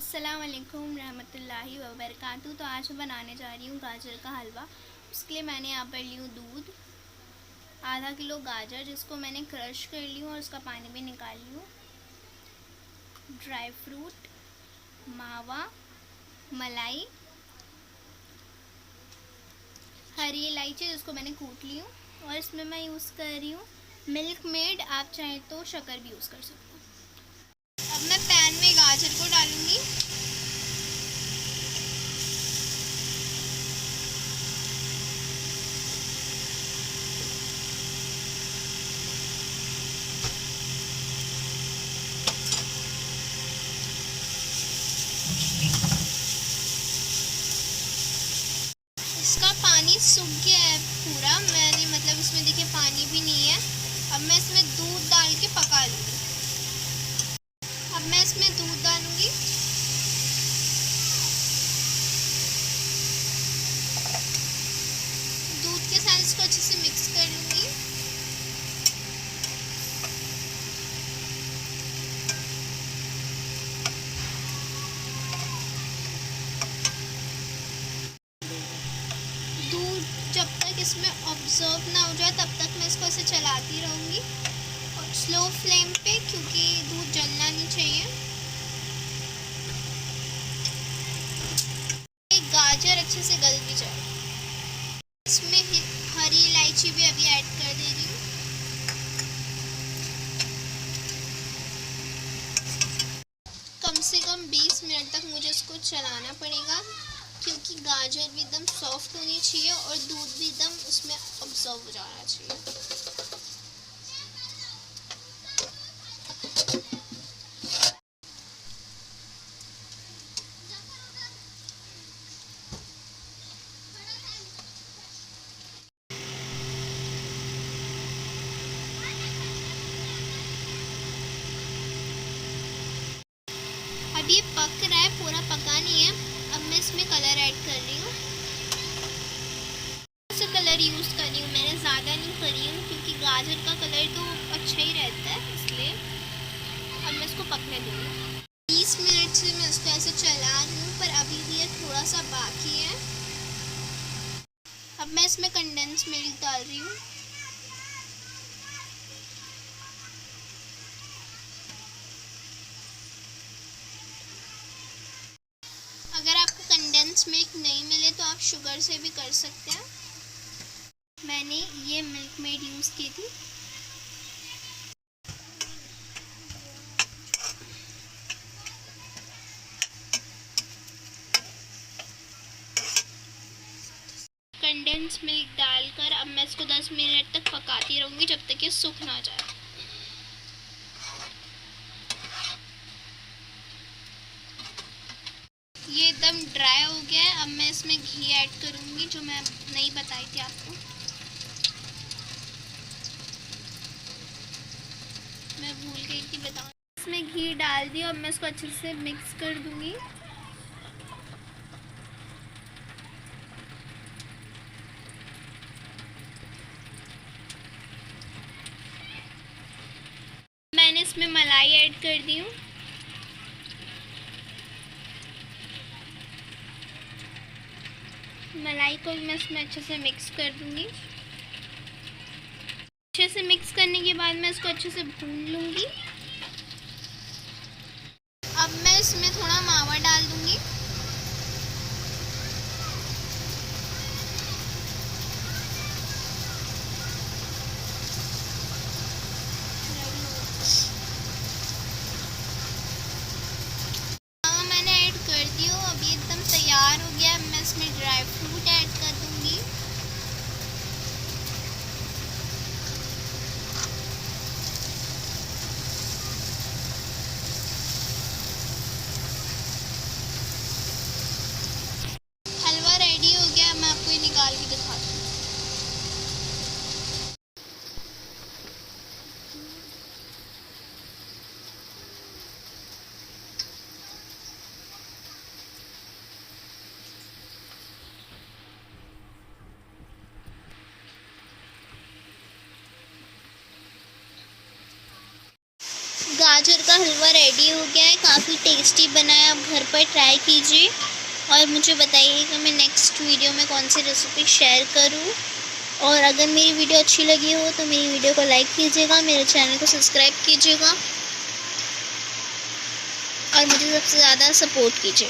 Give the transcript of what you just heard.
अस्सलाम वालेकुम रहमतुल्लाहि व बरकातहू। तो आज मैं बनाने जा रही हूँ गाजर का हलवा। उसके लिए मैंने यहाँ पर ली हूँ दूध, आधा किलो गाजर जिसको मैंने क्रश कर ली हूँ और उसका पानी भी निकाल ली हूँ, ड्राई फ्रूट, मावा, मलाई, हरी इलायची जिसको मैंने कूट ली हूँ, और इसमें मैं यूज़ कर रही हूँ मिल्क मेड। आप चाहें तो शक्कर भी यूज़ कर सकते हो। अब मैं पैन में गाजर को डालूँगी। इसका पानी सूख गया है पूरा, मैंने मतलब इसमें देखिए पानी भी नहीं है। अब मैं इसमें दूध डाल के पका लूँगी। अब मैं इसमें दूध डालूँगी। दूध के साथ इसको अच्छे से मिक्स कर लूँगी। दूध जब तक इसमें ऑब्जर्व ना हो जाए तब तक मैं इसको ऐसे चलाती रहूँगी, और स्लो फ्लेम पे, क्योंकि दूध जलना नहीं चाहिए। गाजर अच्छे से गल भी जाए। इसमें हरी इलायची भी अभी ऐड कर दे रही हूँ। कम से कम 20 मिनट तक मुझे इसको चलाना पड़ेगा, क्योंकि गाजर भी एकदम सॉफ्ट होनी चाहिए और दूध भी एकदम उसमें ऑब्जर्व हो जाना चाहिए। अब ये पक रहा है, पूरा पका नहीं है। अब मैं इसमें कलर ऐड कर रही हूँ। कलर यूज़ कर रही हूँ, मैंने ज़्यादा नहीं करी हूँ, क्योंकि गाजर का कलर तो अच्छा ही रहता है, इसलिए। अब मैं इसको पकने दूँगी। 20 मिनट से मैं इसको ऐसे चला रही हूँ, पर अभी भी ये थोड़ा सा बाकी है। अब मैं इसमें कंडेंस मिल्क डाल रही हूँ। अगर आपको कंडेंस मिल्क नहीं मिले तो आप शुगर से भी कर सकते हैं। मैंने ये मिल्क मेड यूज़ की थी। कंडेंस मिल्क डालकर अब मैं इसको 10 मिनट तक पकाती रहूँगी, जब तक ये सूख ना जाए। ये एकदम ड्राई हो गया है। अब मैं इसमें घी ऐड करूँगी, जो मैं नहीं बताई थी आपको। मैं भूल गई थी बताऊँ। इसमें घी डाल दिया। अब मैं इसको अच्छे से मिक्स कर दूँगी। मैंने इसमें मलाई ऐड कर दी हूँ। मलाई को मैं इसमें अच्छे से मिक्स कर दूँगी। अच्छे से मिक्स करने के बाद मैं इसको अच्छे से भून लूँगी। अब मैं इसमें थोड़ा मावा डाल दूँगी। मावा मैंने ऐड कर दी हो। अब ये एकदम तैयार हो गया। मैं इसमें ड्राई फ्रूट ऐड कर दूँगी। गाजर का हलवा रेडी हो गया है, काफ़ी टेस्टी बना है। आप घर पर ट्राई कीजिए और मुझे बताइए कि मैं नेक्स्ट वीडियो में कौन सी रेसिपी शेयर करूं। और अगर मेरी वीडियो अच्छी लगी हो तो मेरी वीडियो को लाइक कीजिएगा, मेरे चैनल को सब्सक्राइब कीजिएगा और मुझे सबसे ज़्यादा सपोर्ट कीजिए।